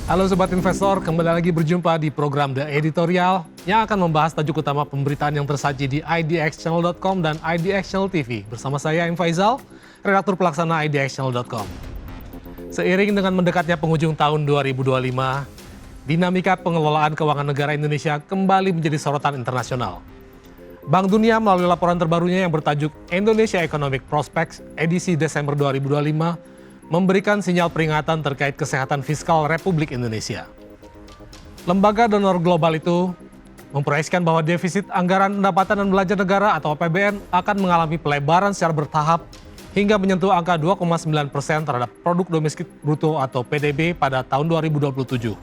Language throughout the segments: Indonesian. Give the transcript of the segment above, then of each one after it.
Halo Sobat Investor, kembali lagi berjumpa di program The Editorial yang akan membahas tajuk utama pemberitaan yang tersaji di idxchannel.com dan idxchannel TV. Bersama saya, M. Faizal, redaktur pelaksana idxchannel.com. Seiring dengan mendekatnya penghujung tahun 2025, dinamika pengelolaan keuangan negara Indonesia kembali menjadi sorotan internasional. Bank Dunia melalui laporan terbarunya yang bertajuk Indonesia Economic Prospects edisi Desember 2025 memberikan sinyal peringatan terkait kesehatan fiskal Republik Indonesia. Lembaga donor global itu memproyeksikan bahwa defisit anggaran pendapatan dan belanja negara atau APBN akan mengalami pelebaran secara bertahap hingga menyentuh angka 2,9% terhadap produk domestik bruto atau PDB pada tahun 2027.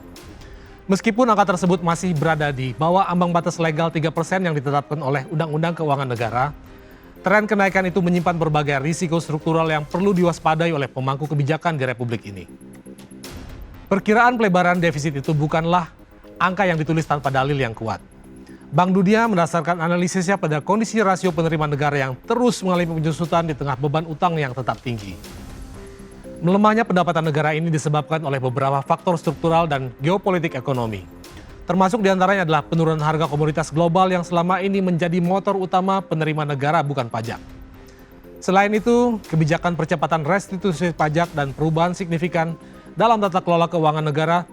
Meskipun angka tersebut masih berada di bawah ambang batas legal 3% yang ditetapkan oleh Undang-Undang Keuangan Negara, tren kenaikan itu menyimpan berbagai risiko struktural yang perlu diwaspadai oleh pemangku kebijakan di Republik ini. Perkiraan pelebaran defisit itu bukanlah angka yang ditulis tanpa dalil yang kuat. Bank Dunia mendasarkan analisisnya pada kondisi rasio penerimaan negara yang terus mengalami penyusutan di tengah beban utang yang tetap tinggi. Melemahnya pendapatan negara ini disebabkan oleh beberapa faktor struktural dan geopolitik ekonomi. Termasuk diantaranya adalah penurunan harga komoditas global yang selama ini menjadi motor utama penerima negara bukan pajak. Selain itu, kebijakan percepatan restitusi pajak dan perubahan signifikan dalam tata kelola keuangan negara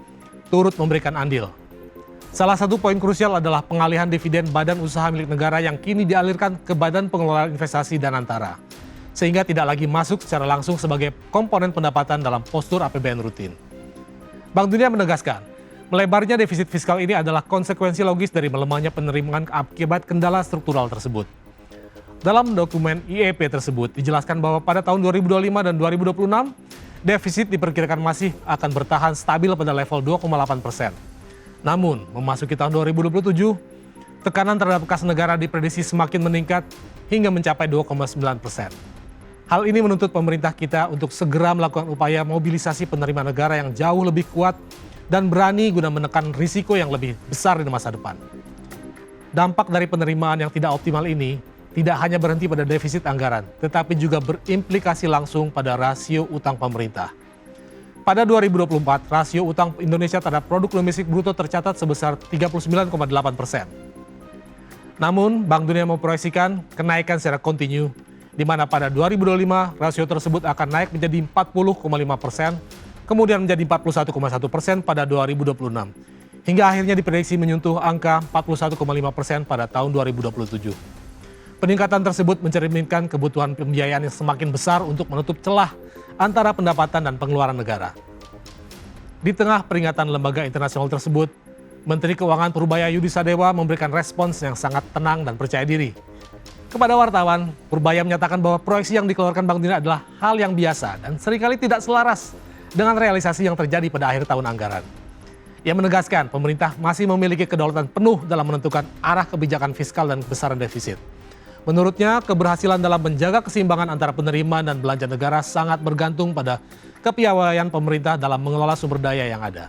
turut memberikan andil. Salah satu poin krusial adalah pengalihan dividen badan usaha milik negara yang kini dialirkan ke Badan Pengelolaan Investasi Danantara, sehingga tidak lagi masuk secara langsung sebagai komponen pendapatan dalam postur APBN rutin. Bank Dunia menegaskan, melebarnya defisit fiskal ini adalah konsekuensi logis dari melemahnya penerimaan akibat kendala struktural tersebut. Dalam dokumen IEP tersebut dijelaskan bahwa pada tahun 2025 dan 2026, defisit diperkirakan masih akan bertahan stabil pada level 2,8%. Namun, memasuki tahun 2027, tekanan terhadap kas negara diprediksi semakin meningkat hingga mencapai 2,9%. Hal ini menuntut pemerintah kita untuk segera melakukan upaya mobilisasi penerimaan negara yang jauh lebih kuat dan berani guna menekan risiko yang lebih besar di masa depan. Dampak dari penerimaan yang tidak optimal ini tidak hanya berhenti pada defisit anggaran, tetapi juga berimplikasi langsung pada rasio utang pemerintah. Pada 2024, rasio utang Indonesia terhadap produk domestik bruto tercatat sebesar 39,8%. Namun, Bank Dunia memproyeksikan kenaikan secara kontinu, di mana pada 2025 rasio tersebut akan naik menjadi 40,5%, kemudian menjadi 41,1% pada 2026, hingga akhirnya diprediksi menyentuh angka 41,5% pada tahun 2027. Peningkatan tersebut mencerminkan kebutuhan pembiayaan yang semakin besar untuk menutup celah antara pendapatan dan pengeluaran negara. Di tengah peringatan lembaga internasional tersebut, Menteri Keuangan Purbaya Yudi Sadewa memberikan respons yang sangat tenang dan percaya diri. Kepada wartawan, Purbaya menyatakan bahwa proyeksi yang dikeluarkan Bank Dunia adalah hal yang biasa dan seringkali tidak selaras dengan realisasi yang terjadi pada akhir tahun anggaran. Ia menegaskan pemerintah masih memiliki kedaulatan penuh dalam menentukan arah kebijakan fiskal dan besaran defisit. Menurutnya, keberhasilan dalam menjaga keseimbangan antara penerimaan dan belanja negara sangat bergantung pada kepiawaian pemerintah dalam mengelola sumber daya yang ada.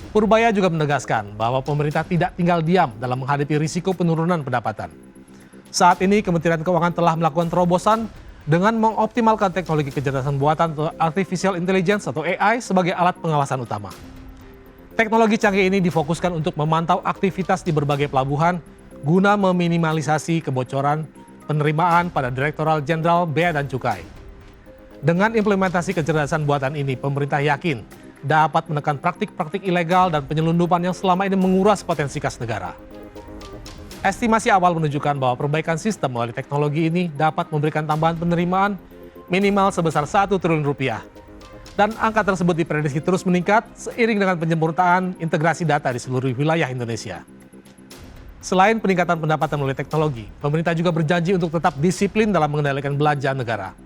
Purbaya juga menegaskan bahwa pemerintah tidak tinggal diam dalam menghadapi risiko penurunan pendapatan. Saat ini, Kementerian Keuangan telah melakukan terobosan dengan mengoptimalkan teknologi kecerdasan buatan atau artificial intelligence atau AI sebagai alat pengawasan utama. Teknologi canggih ini difokuskan untuk memantau aktivitas di berbagai pelabuhan guna meminimalisasi kebocoran penerimaan pada Direktorat Jenderal Bea dan Cukai. Dengan implementasi kecerdasan buatan ini, pemerintah yakin dapat menekan praktik-praktik ilegal dan penyelundupan yang selama ini menguras potensi kas negara. Estimasi awal menunjukkan bahwa perbaikan sistem melalui teknologi ini dapat memberikan tambahan penerimaan minimal sebesar 1 triliun rupiah. Dan angka tersebut diprediksi terus meningkat seiring dengan penyempurnaan integrasi data di seluruh wilayah Indonesia. Selain peningkatan pendapatan melalui teknologi, pemerintah juga berjanji untuk tetap disiplin dalam mengendalikan belanja negara.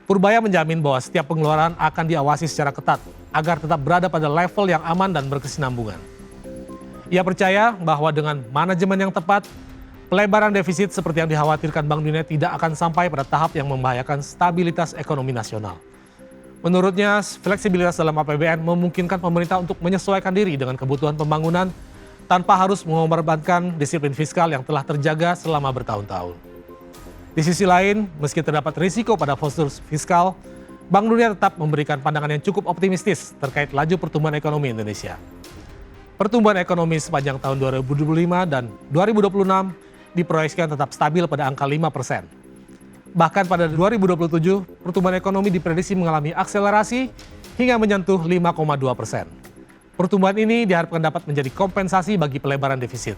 Purbaya menjamin bahwa setiap pengeluaran akan diawasi secara ketat agar tetap berada pada level yang aman dan berkesinambungan. Ia percaya bahwa dengan manajemen yang tepat, pelebaran defisit seperti yang dikhawatirkan Bank Dunia tidak akan sampai pada tahap yang membahayakan stabilitas ekonomi nasional. Menurutnya, fleksibilitas dalam APBN memungkinkan pemerintah untuk menyesuaikan diri dengan kebutuhan pembangunan tanpa harus mengorbankan disiplin fiskal yang telah terjaga selama bertahun-tahun. Di sisi lain, meski terdapat risiko pada postur fiskal, Bank Dunia tetap memberikan pandangan yang cukup optimistis terkait laju pertumbuhan ekonomi Indonesia. Pertumbuhan ekonomi sepanjang tahun 2025 dan 2026 diproyeksikan tetap stabil pada angka 5%. Bahkan pada 2027, pertumbuhan ekonomi diprediksi mengalami akselerasi hingga menyentuh 5,2%. Pertumbuhan ini diharapkan dapat menjadi kompensasi bagi pelebaran defisit.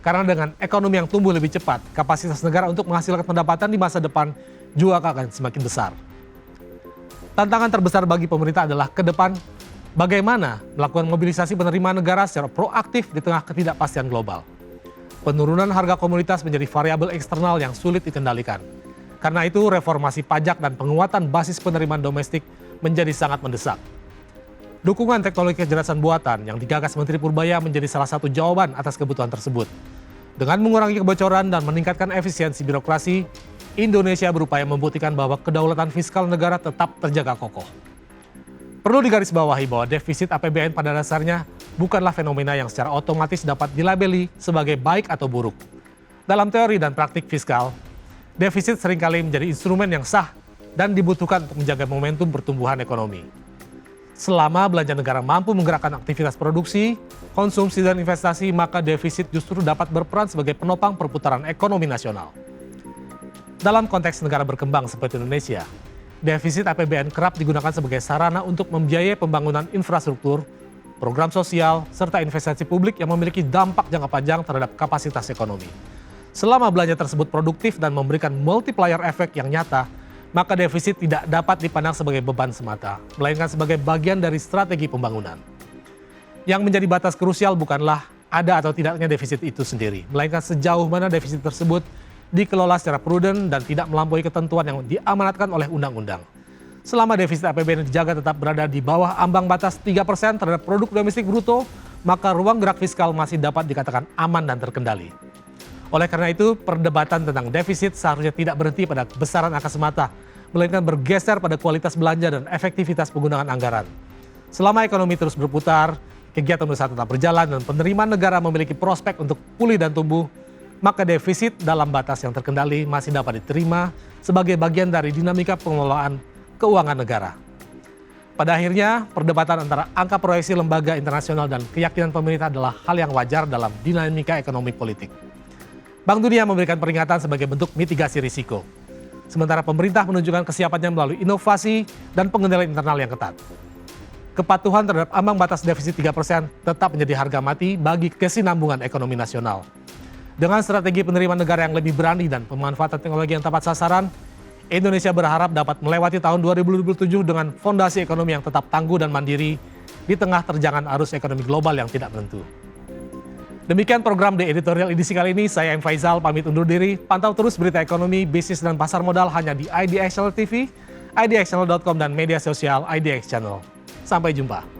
Karena dengan ekonomi yang tumbuh lebih cepat, kapasitas negara untuk menghasilkan pendapatan di masa depan juga akan semakin besar. Tantangan terbesar bagi pemerintah adalah ke depan bagaimana melakukan mobilisasi penerimaan negara secara proaktif di tengah ketidakpastian global. Penurunan harga komoditas menjadi variabel eksternal yang sulit dikendalikan. Karena itu, reformasi pajak dan penguatan basis penerimaan domestik menjadi sangat mendesak. Dukungan teknologi kecerdasan buatan yang digagas Menteri Purbaya menjadi salah satu jawaban atas kebutuhan tersebut. Dengan mengurangi kebocoran dan meningkatkan efisiensi birokrasi, Indonesia berupaya membuktikan bahwa kedaulatan fiskal negara tetap terjaga kokoh. Perlu digarisbawahi bahwa defisit APBN pada dasarnya bukanlah fenomena yang secara otomatis dapat dilabeli sebagai baik atau buruk. Dalam teori dan praktik fiskal, defisit seringkali menjadi instrumen yang sah dan dibutuhkan untuk menjaga momentum pertumbuhan ekonomi. Selama belanja negara mampu menggerakkan aktivitas produksi, konsumsi, dan investasi, maka defisit justru dapat berperan sebagai penopang perputaran ekonomi nasional. Dalam konteks negara berkembang seperti Indonesia, defisit APBN kerap digunakan sebagai sarana untuk membiayai pembangunan infrastruktur, program sosial, serta investasi publik yang memiliki dampak jangka panjang terhadap kapasitas ekonomi. Selama belanja tersebut produktif dan memberikan multiplier efek yang nyata, maka defisit tidak dapat dipandang sebagai beban semata, melainkan sebagai bagian dari strategi pembangunan. Yang menjadi batas krusial bukanlah ada atau tidaknya defisit itu sendiri, melainkan sejauh mana defisit tersebut dikelola secara prudent dan tidak melampaui ketentuan yang diamanatkan oleh undang-undang. Selama defisit APBN dijaga tetap berada di bawah ambang batas 3% terhadap produk domestik bruto, maka ruang gerak fiskal masih dapat dikatakan aman dan terkendali. Oleh karena itu, perdebatan tentang defisit seharusnya tidak berhenti pada besaran angka semata, melainkan bergeser pada kualitas belanja dan efektivitas penggunaan anggaran. Selama ekonomi terus berputar, kegiatan usaha tetap berjalan dan penerimaan negara memiliki prospek untuk pulih dan tumbuh, maka defisit dalam batas yang terkendali masih dapat diterima sebagai bagian dari dinamika pengelolaan keuangan negara. Pada akhirnya, perdebatan antara angka proyeksi lembaga internasional dan keyakinan pemerintah adalah hal yang wajar dalam dinamika ekonomi politik. Bank Dunia memberikan peringatan sebagai bentuk mitigasi risiko. Sementara pemerintah menunjukkan kesiapannya melalui inovasi dan pengendalian internal yang ketat. Kepatuhan terhadap ambang batas defisit 3% tetap menjadi harga mati bagi kesinambungan ekonomi nasional. Dengan strategi penerimaan negara yang lebih berani dan pemanfaatan teknologi yang tepat sasaran, Indonesia berharap dapat melewati tahun 2027 dengan fondasi ekonomi yang tetap tangguh dan mandiri di tengah terjangan arus ekonomi global yang tidak menentu. Demikian program The Editorial edisi kali ini, saya M. Faizal pamit undur diri. Pantau terus berita ekonomi, bisnis, dan pasar modal hanya di IDX Channel TV, idxchannel.com, dan media sosial IDX Channel. Sampai jumpa.